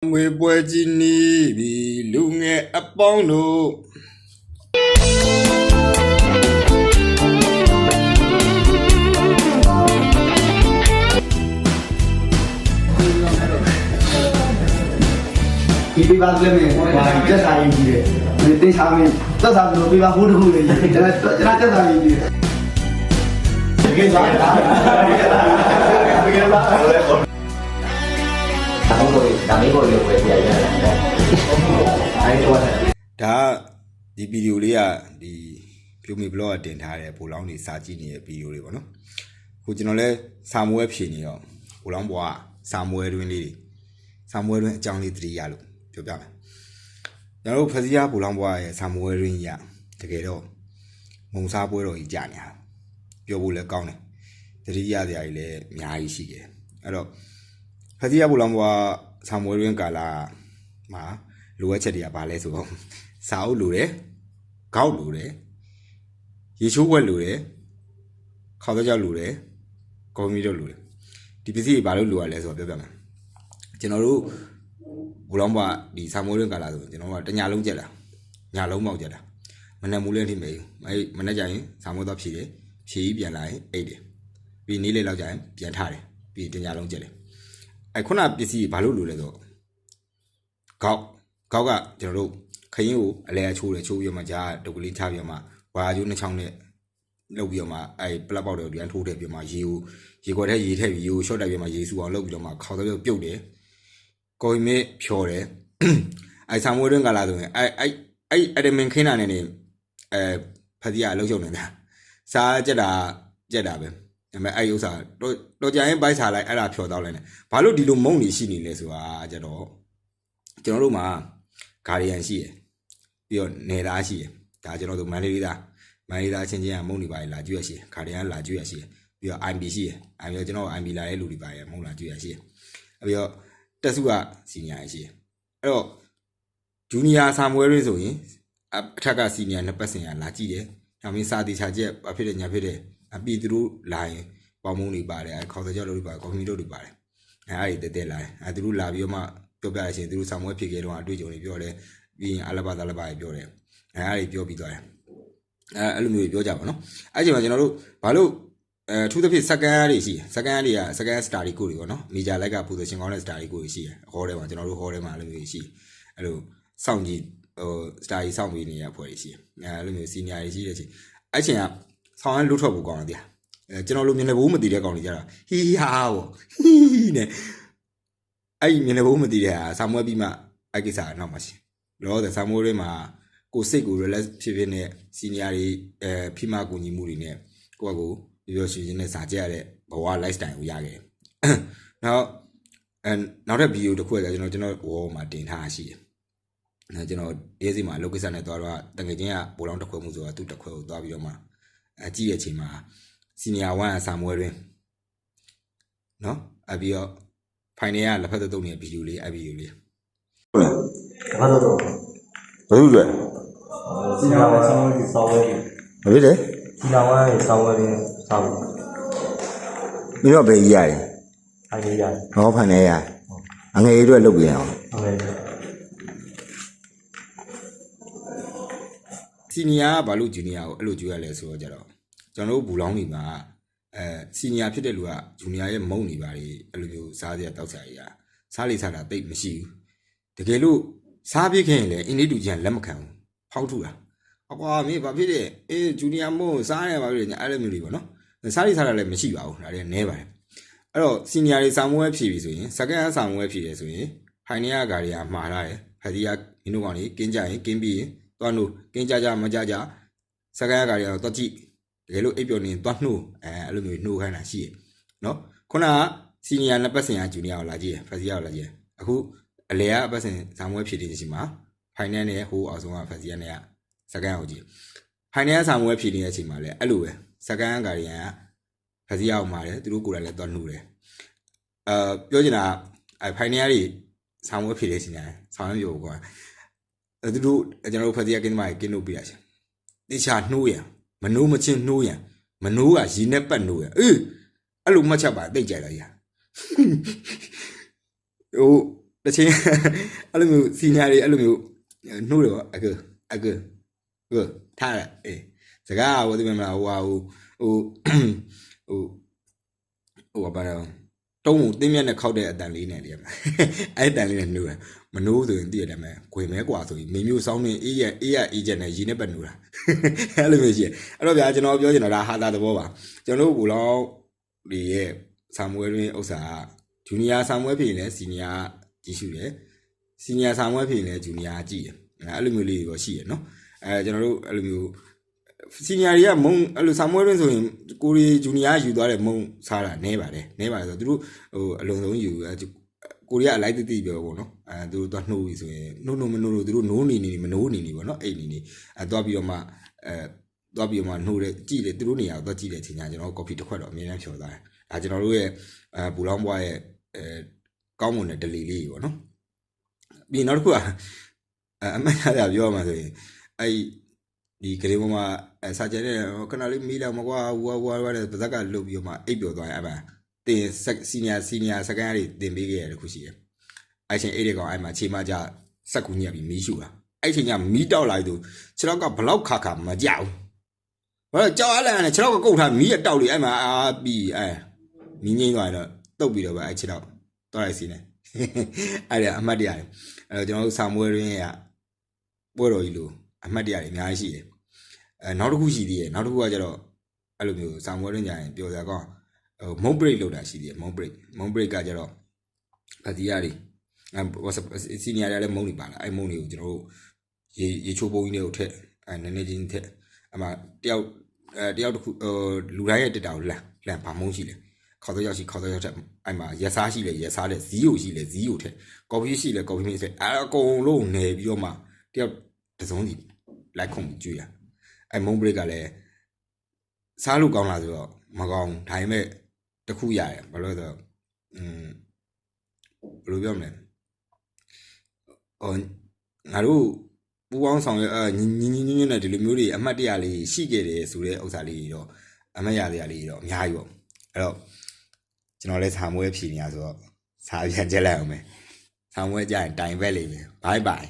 ငွေပွဲကြီးနီးပြီလူငယ်အပေါင်းတို့ဒီပြပါလည်းမယ်ဘာတက်စားရည်ကြီးတယ်ဒီတင်စားမင်းတက်စားလို့ပြပါဘူးတခုလေကျွန်တော်တက်စားရည်ကြီးတကယ်စားတာတကယ်လားဒါမေးဖို့လို့ပဲပြရရတယ်အဲဒီတော့ဒါဒီဗီဒီယိုလေးကဒီဖြိုမီဘလော့ကတင်ထားတဲ့ဘူလောင်းတွေစာကြည့်နေတဲ့ဗီဒီယိုလေးပေါ့နော်ခုကျွန်တော်လဲစာမွဲဖြေနေတော့ဘူလောင်းဘွားစာမွဲတွင်းလေးစာမွဲတွင်းအကြောင်းလေးသတိရလို့ပြောပြမယ်ကျွန်တော်တို့ဖစီးရဘူလောင်းဘွားရဲ့စာမွဲတွင်းကြီးကတကယ်တော့မုံစားပွဲတော်ကြီးကြာနေတာပြောဖို့လည်းကောင်းတယ်သတိရစရာကြီးလည်းအများကြီးရှိတယ်အဲ့တော့ဖစီးရဘူလောင်းဘွားစာမွဲတွင်းကာလာမှာလိုအပ်ချက်တွေကဘာလဲဆိုတော့စာအုပ်လိုတယ်ခေါက်လိုတယ်ရေချိုးဝက်လိုတယ်ခေါက်တော့ကြောက်လိုတယ်ကော်မီတော့လိုတယ်ဒီပစ္စည်းတွေဘာလို့လိုရလဲဆိုတော့ပြောပြမယ်ကျွန်တော်တို့ဘူလောင်းဘွားဒီစာမွေးတွင်းကာလာဆိုကျွန်တော်ကတညလုံးကြက်တာညလုံးမောက်ကြက်တာမနေ့မူးလင်းထိမေးဘူးမနေ့ကျရင်စာမွေးတော့ဖြည့်တယ်ဖြည့်ပြီးပြန်လာရင်အိတ်တယ်ပြီးနေ့လေးလောက်ကျရင်ပြန်ထားတယ်ပြီးတညလုံးကြက်တယ်ခုနပစ္စည်းဘာလို့လိုလဲဆိုတော့ခေါက်ကကျွန်တော်တို့ခရင်ကိုအလဲအချိုးတယ်ချိုးပြီးမှကြာဒုတ်ကလေးချပြီးမှဝါကျိုးနှစ်ချောင်းနဲ့လုပ်ပြီးမှပလက်ပေါက်တွေကိုပြန်ထိုးထည့်ပြီးမှရေခွက်ထဲရေထည့်ပြီးရေကိုရှော့တိုက်ပြီးမှရေစုအောင်လုပ်ပြီးတော့မှခေါက်တော့ပြုတ်တယ်ကိုယ်မေးဖြော်တယ်ဆာမွေးတွင်းကလာဆိုရင်အဲ့ဒီမင်းခင်းတာနဲ့နေဖစီကအလုပ်ချုပ်နေတာစားကြက်တာပဲဒါပေမဲ့အဲ့ဥစ္စာတော့ကြာရင်ပိုက်စားလိုက်အဲ့ဒါဖြော်တော့လိုက်နေဘာလို့ဒီလိုမုံနေရှိနေလဲဆိုတာကြတော့ကျွန်တော်တို့မှာဂါရီယန်ရှိရယ်ပြီးတော့နေသားရှိရယ်ဒါကျွန်တော်တို့မန္တလေးသားချင်းချင်းကမုံနေပါလာကျွရရှိရယ်ဂါရီယန်လာကျွရရှိရယ်ပြီးတော့ IB ရှိရယ် IB ကျွန်တော် IB လာတဲ့လူတွေပါရယ်မုံလာကျွရရှိရယ်ပြီးတော့တက်စုကစီနီယာရှိရယ်အဲ့တော့ဂျူနီယာဆာမွဲရင်းဆိုရင်အထက်ကစီနီယာနှစ်ပတ်စင်ကလာကြည့်တယ်ဒါမင်းစာတီချာချက်ဘာဖြစ်တယ်ညာဖြစ်တယ်အပြီးသူတို့လာရင်ပေါမုံတွေပါတယ်ခေါက်စကြောက်တွေပါတယ်ကော်ဖီတို့တွေပါတယ်အဲ့ဒီတဲလာတယ်သူတို့လာပြီးတော့မှပြောပြရရှင်သူတို့ဆာမွဲဖြစ်ခဲ့တော့အတွေ့အကြုံတွေပြောတယ်ပြီးရင်အလဘသလဘတွေပြောတယ်အဲ့ဒီပြောပြီးသွားတယ်အဲ့လိုမျိုးပြောကြပါနော်အဲ့ချိန်မှာကျွန်တော်တို့ဘာလို့ထူးသဖြင့်စကန်အားတွေရှိတယ်စကန်အားတွေကစကန်စတာဒီကိုတွေပေါ့နော်မီဂျာလိုက်ကပူဇော်ရှင်ကောင်းတဲ့စတာဒီကိုတွေရှိတယ်ဟောထဲမှာကျွန်တော်တို့ဟောထဲမှာအဲ့လိုမျိုးရှိအဲ့လိုစောင့်ကြည့်စတာဒီစောင့်ပြီးနေရအဖွဲ့တွေရှိတယ်အဲ့လိုမျိုးစီနီယာတွေရှိတဲ့ချိန်အဲ့ချိန်ကဆောင်းရလွတ်ထွက်ဖို့ကောင်းတယ်ဗျာကျွန်တော်တို့မျက်နှာဘိုးမတည်တဲ့ကောင်တွေကြတာဟီဟာပေါ့ဟီနဲ့အဲ့မျက်နှာဘိုးမတည်တဲ့ဟာဆာမွဲပြီးမှအဲ့ကိစ္စကနောက်မှရှိလောဆာဆာမွဲတွေမှာကိုစိတ်ကို relax ဖြစ်နဲ့စီနီယာတွေဖိမကူညီမှုတွေနဲ့ကိုယ့်ကိုပြောရှင်ရှင်နဲ့စာကြရတဲ့ဘဝ lifestyle ကိုရခဲ့တယ်နောက်တဲ့ဗီဒီယိုတစ်ခုကကျွန်တော်ဝေါ်မှာတင်ထားရှိတယ်ကျွန်တော်ရေးစီမှာအလုပ်ကိစ္စနဲ့သွားတော့တကယ်ချင်းကပိုလောင်းတစ်ခွဲမှုဆိုတာသူ့တစ်ခွဲကိုသွားပြီးတော့မှကြည့်တဲ့အချိန်မှာစီနီယာ1ဆာမွဲတွင်နော်ပြီးတော့ဖိုင်နယ်ကလက်ဖက်တုပ်နေတဲ့ဗီဒီယိုလေးအဲ့ဗီဒီယိုလေးဘာလို့တော့ဘာလို့လဲစီလာဝါဆောင်းဝဲဆောင်းဝဲဘာဖြစ်လဲစီလာဝါဆောင်းဝဲဆောင်းမင်းတို့ဘယ်ကြီးရလဲဖိုင်နေရတယ်ဟောဖိုင်နယ်ရအငယ်ကြီးတို့လုပ်ပြရအောင်ဟုတ်ကဲ့စီနီယာကဘာလို့ဂျူနီယာကိုအဲ့လိုကြွရလဲဆိုတော့ကြတော့ကျွန်တော်တို့ဘူလောင်းတွေမှာစီနီယာဖြစ်တဲ့လူကဂျူနီယာရဲ့မုံနေပါလေအဲ့လိုမျိုးစားစရာတောက်စားရစားလေစားတာတိတ်မရှိဘူးတကယ်လို့စားပြခဲ့ရင်လည်းအင်းလေးတူကြီးကလက်မခံဘူးဖောက်ထူတာအကွာမင်းဘာဖြစ်လဲဂျူနီယာမုံစားရပါပြီညာအဲ့လိုမျိုးတွေပေါ့နော်စားလေစားတာလည်းမရှိပါဘူးဒါလည်းနဲပါတယ်အဲ့တော့စီနီယာတွေစာမွဲဖြည့်ပြီဆိုရင်စကန်စာမွဲဖြည့်ရဆိုရင်ဖိုင်နီယာဂါရီယာမှားလာတယ်ဖဒီယာမင်းတို့ကောင်ကြီးကင်းကြရင်ကင်းပြီးရင်သွားလို့ကင်းကြကြမကြကြစကန်ဂါရီယာတော့ကြည့်တကယ်လို့အိပ်ပျော်နေသွားနှိုးအဲ့လိုမျိုးနှိုးခိုင်းတာရှိရနော်ခုနကစီနီယာနှစ်ပတ်စင်ကဂျူနီယာကိုလာကြည့်ဖစီယာကိုလာကြည့်အခုအလဲကအပတ်စင်စာမွဲဖြည့်တဲ့ချိန်မှာဖိုင်နယ်နဲ့ဟိုအောက်ဆုံးကဖစီယာနဲ့စကန်ကိုကြည့်ဖိုင်နယ်စာမွဲဖြည့်နေတဲ့အချိန်မှာလည်းအဲ့လိုပဲစကန်ဂါရီယာကဖစီယာကိုမှာတယ်သူတို့ကိုယ်တိုင်လည်းသွားနှိုးတယ်ပြောချင်တာဖိုင်နယ်တွေစာမွဲဖြည့်တဲ့အချိန်တိုင်းဆောင်းရပြောကွာသူတို့ကျွန်တော်တို့ဖစီယာကင်းသမားကင်းလို့ပြရရှင်တေချာနှိုးရမနိုးမချင်းနှိုးရမနိုးကရေနဲ့ပတ်နှိုးရအဲ့လိုမှတ်ချက်ပါတိတ်ကြိုက်လာရဟို တချင်းအဲ့လိုမျိုးစီနီယာတွေအဲ့လိုမျိုးနှိုးတယ်ပေါ့အကူထားရအေးစကားဟိုဒီမှာဟိုဘာလဲတုံးကိုတင်းမြက်နဲ့ခောက်တဲ့အတန်လေးနဲ့တည်းအဲ့အတန်လေးနဲ့နှိုးတယ်မနှိုးဆိုရင်တည့်ရတယ်မယ်ခွေမဲกว่าဆိုပြီးမေမျိုးစောင်းနေအေးရအေးချက်နဲ့ရေနဲ့ပတ်နှိုးတာအဲ့လိုမျိုးရှိတယ်အဲ့တော့ဗျာကျွန်တော်ပြောချင်တာဒါဟာတာသဘောပါကျွန်တော်တို့ဘူလောင်းဒီရဲ့ဆာမွဲတွင်ဥစ္စာဂျူနီယာဆာမွဲဖြစ်ရင်လည်းစီနီယာကြည့်ရှုတယ်စီနီယာဆာမွဲဖြစ်ရင်လည်းဂျူနီယာကြည့်တယ်အဲ့လိုမျိုးလေးတော့ရှိရနော်ကျွန်တော်တို့အဲ့လိုမျိုးစီနီယာတွေကမုံအဲ့လိုဆာမွဲတွင်ဆိုရင်ကိုရီဂျူနီယာယူသွားတဲ့မုံစားတာနဲပါတယ်ဆိုသူတို့ဟိုအလုံးစုံယူကိုရီးယားအလိုက်တိပြောပေါ့နော်သူတို့သွားနှိုးပြီဆိုရင်နှိုးမနှိုးလို့သူတို့နိုးနေမနိုးနေပေါ့နော်အဲ့နေသွားပြီးတော့မှနှိုးတဲ့ကြည့်လေသူတို့နေရာကိုသွားကြည့်တဲ့အချိန်ကျကျွန်တော်ကော်ဖီတစ်ခွက်တော့အမြဲတမ်းဖြော်သွားတယ်ဒါကျွန်တော်တို့ရဲ့ဘူလောင်းဘွားရဲ့ကောင်းမွန်တဲ့ဒလီလေးပေါ့နော်ပြီးနောက်တစ်ခုကအမှန်တရားပြောရမှာဆိုရင်အဲ့ဒီကလေးမမစာကြတဲ့ခဏလေးမီးလာမကွာဝါတဲ့ပါဇက်ကလုတ်ပြီးတော့မှအိပ်ပျော်သွားရင်အဲ့မှာတင်စီနီယာစကန်တွေတင်ပေးခဲ့ရတဲ့ခုရှိတယ်အဲ့ချိန်အဲ့ဒီကောင်အဲ့မှာခြေမကြစက်ကူညက်ပြီးမီးရှူတာအဲ့ချိန်ကမီးတောက်လာသူခြေထောက်ကဘလောက်ခါမကြောက်ဘာလို့ကြောက်အလန့်နဲ့ခြေထောက်ကကုတ်ထားမီးရတောက်လေအဲ့မှာပြီးမီးငိမ့်သွားရင်တော့တုတ်ပြီးတော့ပဲအဲ့ခြေထောက်သွားလိုက်စီနေအဲ့ဒါအမှတ်တရအဲ့တော့ကျွန်တော်တို့ဆာမွဲရင်းကပွဲတော်ကြီးလို့အမှတ်တရတွေအများကြီးရှိတယ်နောက်တစ်ခုရှိသေးတယ်နောက်တစ်ခုကကျတော့အဲ့လိုမျိုးဆာမွဲရင်းကြရင်ပျော်စရာကောင်းမုံဘရိတ်လောက်တာရှိသေးတယ်မုံဘရိတ်ကကျတော့ဗတီယာတွေစီနီယာတွေလည်းမုံနေပါလားအဲ့မုံတွေကိုကျွန်တော်တို့ရေချိုးပုံးကြီးတွေကိုထက်နည်းနည်းချင်းထက်အမှတယောက်တစ်ခုလူတိုင်းရဲ့တက်တာကိုလန်ဘာမုံရှိလဲခေါ်တော့ရောက်ထက်အဲ့မှာရက်စားရှိလဲရက်စားတဲ့ဇီးကိုရှိလဲဇီးကိုထက်ကော်ဖီရှိလဲကော်ဖီမရှိအကုန်လုံးနေပြီးတော့မှတယောက်တစုံစီလိုက်ခုံကြွေးရအဲ့မုံဘရိတ်ကလည်းစားလို့ကောင်းလားဆိုတော့မကောင်းဒါပေမဲ့တခုရတယ်ဘာလို့လဲဆိုတော့ဘယ်လိုပြောမလဲငါတို့ပူပေါင်းဆောင်ရညီနဲ့ဒီလိုမျိုးတွေအမှတ်တရလေးရှိခဲ့တယ်ဆိုတဲ့ဥစ္စာလေးတော့အမှတ်ရစရာလေးတော့အများကြီးပေါ့အဲ့တော့ကျွန်တော်လည်းဆာမွဲဖြေနေရဆိုတော့စာပြန်ချက်လိုက်အောင်မယ်ဆာမွဲကြရင်တိုင်ပဲလိမ့်မယ်ဘိုင်